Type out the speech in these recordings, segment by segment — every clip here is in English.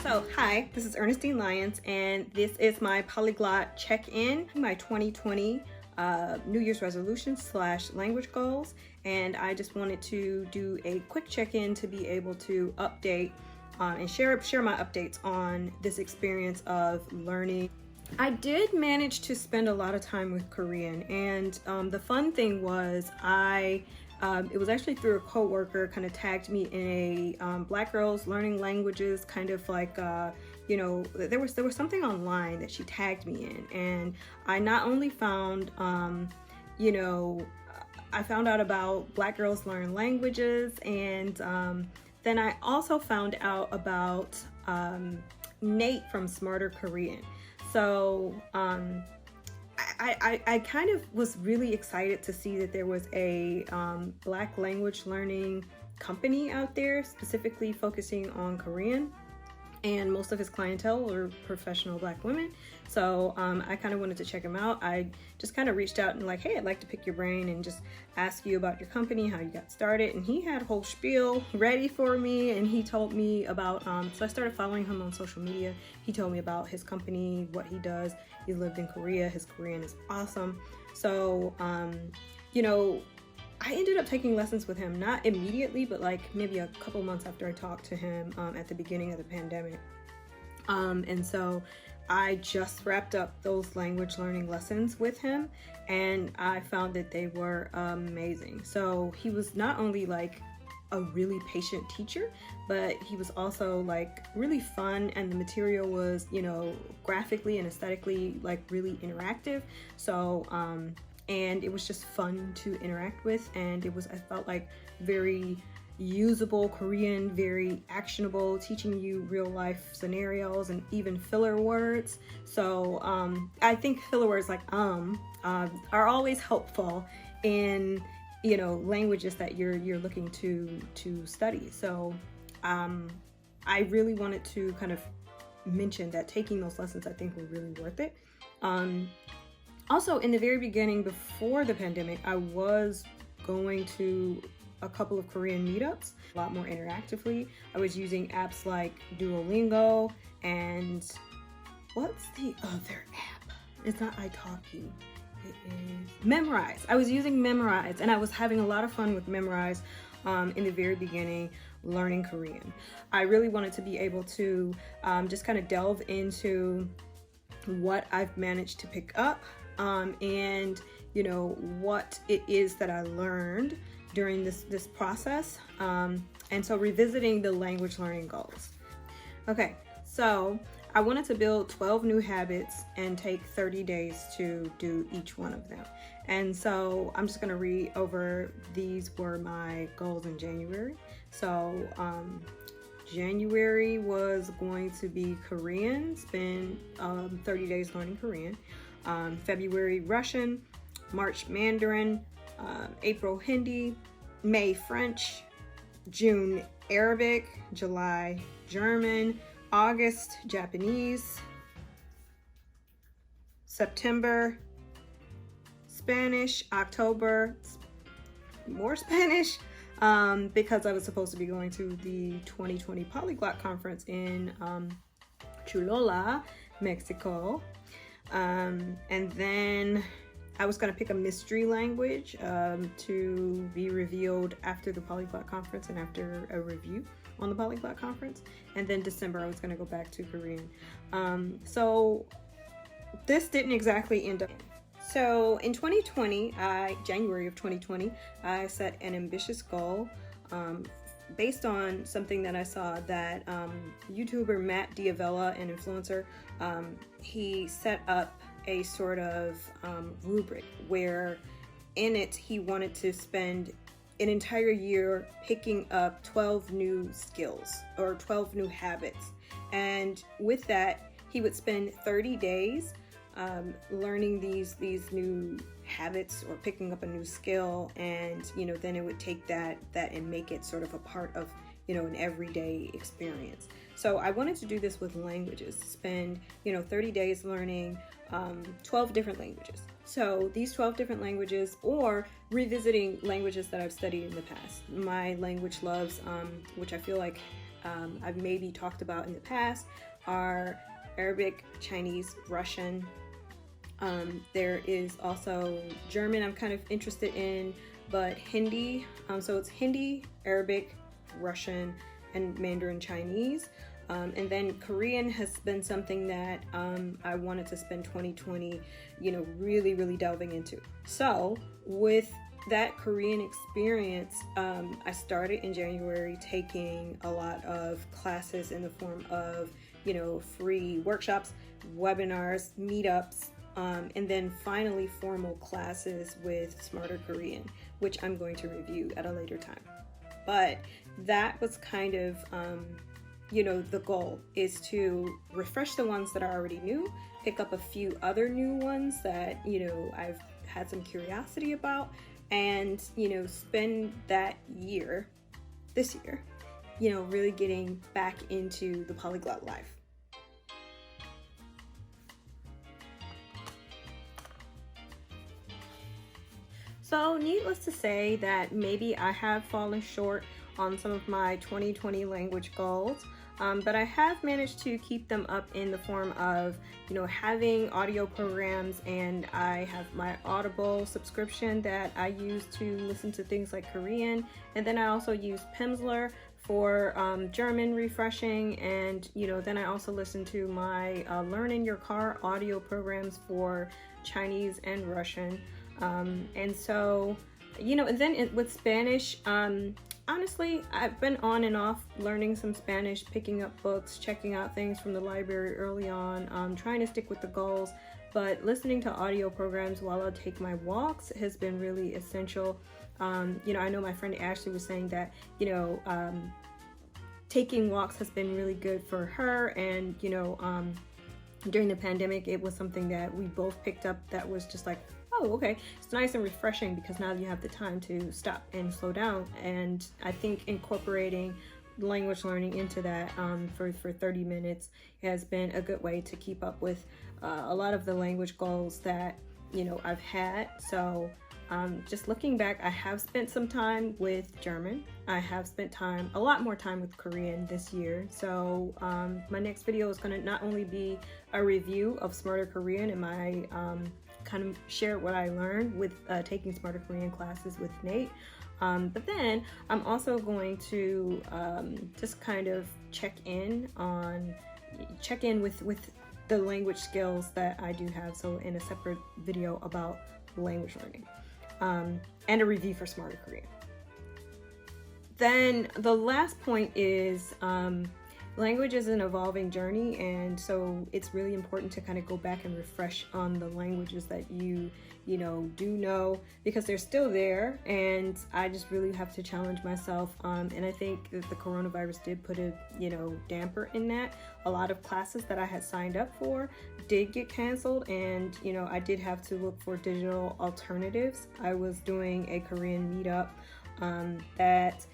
So, hi, this is Ernestine Lyons, and this is my polyglot check-in, my 2020 New Year's resolution / language goals. And I just wanted to do a quick check-in to be able to update and share my updates on this experience of learning. I did manage to spend a lot of time with Korean, and the fun thing was it was actually through a coworker kind of tagged me in a Black Girls Learning Languages kind of like, there was something online that she tagged me in, and I not only found, I found out about Black Girls Learn Languages, and then I also found out about Nate from Smarter Korean. So I kind of was really excited to see that there was a Black language learning company out there specifically focusing on Korean, and most of his clientele were professional Black women. So I kind of wanted to check him out. I just kind of reached out and like, hey, I'd like to pick your brain and just ask you about your company, how you got started. And he had a whole spiel ready for me, and he told me about, so I started following him on social media. He told me about his company, what he does. He lived in Korea. His Korean is awesome. So, I ended up taking lessons with him, not immediately, but like maybe a couple months after I talked to him at the beginning of the pandemic. And so I just wrapped up those language learning lessons with him, and I found that they were amazing. So he was not only like a really patient teacher, but he was also like really fun, and the material was, graphically and aesthetically like really interactive. So, and it was just fun to interact with, and I felt like very usable Korean, very actionable, teaching you real life scenarios and even filler words. So I think filler words like are always helpful in languages that you're looking to study. So I really wanted to kind of mention that taking those lessons I think were really worth it. Also, in the very beginning, before the pandemic, I was going to a couple of Korean meetups, a lot more interactively. I was using apps like Duolingo and what's the other app? It's not italki. It is Memrise. I was using Memrise, and I was having a lot of fun with Memrise in the very beginning, learning Korean. I really wanted to be able to just kind of delve into what I've managed to pick up and what it is that I learned during this process, and so revisiting the language learning goals. Okay, so I wanted to build 12 new habits and take 30 days to do each one of them. And so I'm just going to read over, these were my goals in January. So January was going to be Korean, spend 30 days learning Korean. February Russian, March Mandarin, April Hindi, May French, June Arabic, July German, August Japanese, September Spanish, October more Spanish, because I was supposed to be going to the 2020 Polyglot Conference in Cholula, Mexico. And then I was going to pick a mystery language to be revealed after the Polyglot Conference and after a review on the Polyglot Conference. And then December, I was going to go back to Korean. So this didn't exactly end up. So in 2020, January of 2020, I set an ambitious goal based on something that I saw that YouTuber Matt Diavella, an influencer, he set up a sort of rubric where in it he wanted to spend an entire year picking up 12 new skills or 12 new habits. And with that, he would spend 30 days learning these new habits or picking up a new skill, and then it would take that and make it sort of a part of an everyday experience. So I wanted to do this with languages, spend 30 days learning 12 different languages. So these 12 different languages, or revisiting languages that I've studied in the past. My language loves, which I feel like I've maybe talked about in the past are Arabic, Chinese, Russian. There is also German I'm kind of interested in, but Hindi. So it's Hindi, Arabic, Russian, and Mandarin Chinese. And then Korean has been something that I wanted to spend 2020, really, really delving into. So with that Korean experience, I started in January taking a lot of classes in the form of, free workshops, webinars, meetups, and then finally formal classes with Smarter Korean, which I'm going to review at a later time. But that was kind of, the goal is to refresh the ones that are already new, pick up a few other new ones that, I've had some curiosity about, and, spend that this year, really getting back into the polyglot life. So needless to say that maybe I have fallen short on some of my 2020 language goals, but I have managed to keep them up in the form of, having audio programs, and I have my Audible subscription that I use to listen to things like Korean, and then I also use Pimsleur for German refreshing, and then I also listen to my Learn in Your Car audio programs for Chinese and Russian. And so, and then with Spanish, honestly, I've been on and off learning some Spanish, picking up books, checking out things from the library early on, trying to stick with the goals, but listening to audio programs while I take my walks has been really essential. I know my friend Ashley was saying that, taking walks has been really good for her, and, during the pandemic, it was something that we both picked up that was just like, oh, okay, it's nice and refreshing because now you have the time to stop and slow down. And I think incorporating language learning into that for 30 minutes has been a good way to keep up with a lot of the language goals that, I've had. So just looking back, I have spent some time with German. I have spent a lot more time with Korean this year. So my next video is going to not only be a review of Smarter Korean and my kind of share what I learned with taking Smarter Korean classes with Nate, but then I'm also going to just kind of check in with the language skills that I do have, so in a separate video about language learning, and a review for Smarter Korean. Then the last point is language is an evolving journey, and so it's really important to kind of go back and refresh on the languages that you do know, because they're still there, and I just really have to challenge myself. And I think that the coronavirus did put a damper in that. A lot of classes that I had signed up for did get canceled, and I did have to look for digital alternatives. I was doing a Korean meetup that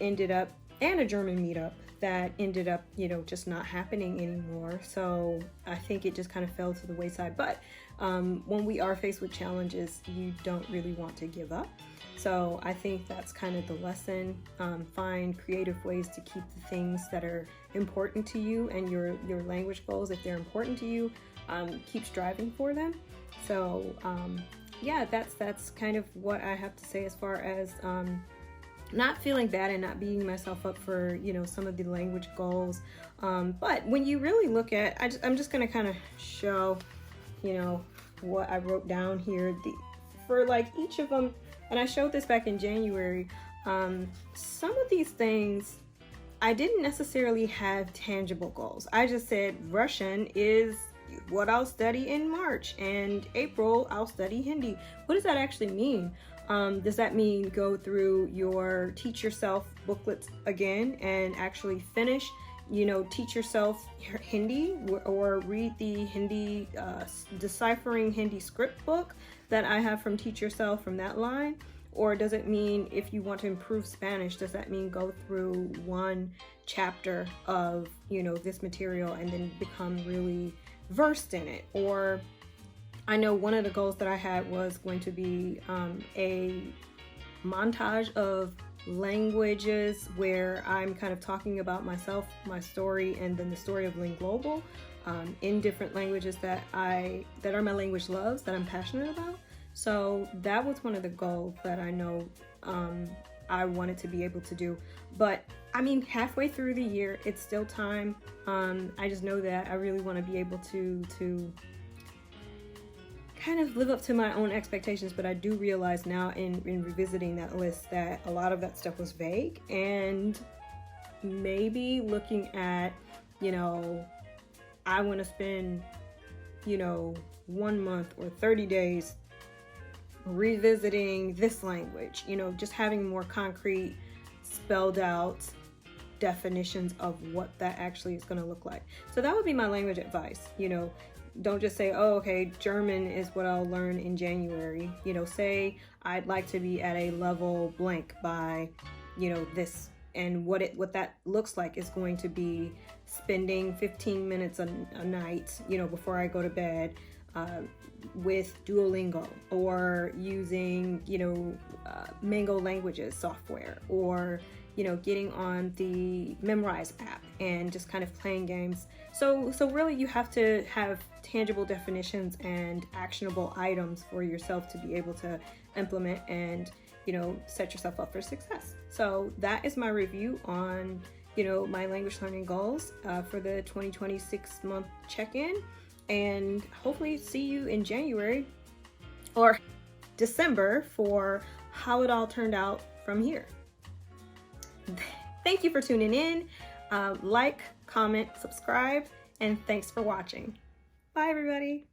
ended up, and a German meetup that ended up, just not happening anymore. So I think it just kind of fell to the wayside. But when we are faced with challenges, you don't really want to give up. So I think that's kind of the lesson. Find creative ways to keep the things that are important to you, and your language goals, if they're important to you, keep striving for them. So yeah, that's kind of what I have to say as far as not feeling bad and not beating myself up for some of the language goals, but when you really look at, I'm just gonna kind of show what I wrote down here for like each of them, and I showed this back in January. Some of these things I didn't necessarily have tangible goals. I just said Russian is what I'll study in March, and April I'll study Hindi. What does that actually mean? Does that mean go through your Teach Yourself booklets again and actually finish, teach yourself Hindi, or read the Hindi, Deciphering Hindi Script book that I have from Teach Yourself from that line? Or does it mean if you want to improve Spanish, does that mean go through one chapter of, this material and then become really versed in it? Or I know one of the goals that I had was going to be a montage of languages where I'm kind of talking about myself, my story, and then the story of Linglobal in different languages that are my language loves, that I'm passionate about. So that was one of the goals that I know I wanted to be able to do. But I mean, halfway through the year, it's still time. I just know that I really want to be able to kind of live up to my own expectations, but I do realize now in revisiting that list that a lot of that stuff was vague, and maybe looking at, I want to spend, 1 month or 30 days revisiting this language, just having more concrete, spelled out definitions of what that actually is going to look like. So that would be my language advice. Don't just say, oh, okay, German is what I'll learn in January. Say I'd like to be at a level blank by, this, and what that looks like is going to be spending 15 minutes a night, before I go to bed, with Duolingo, or using, Mango Languages software, or getting on the Memrise app and just kind of playing games. So really you have to have tangible definitions and actionable items for yourself to be able to implement and, set yourself up for success. So that is my review on, my language learning goals for the 2026 month check-in, and hopefully see you in January or December for how it all turned out from here. Thank you for tuning in. Like, comment, subscribe, and thanks for watching. Bye, everybody.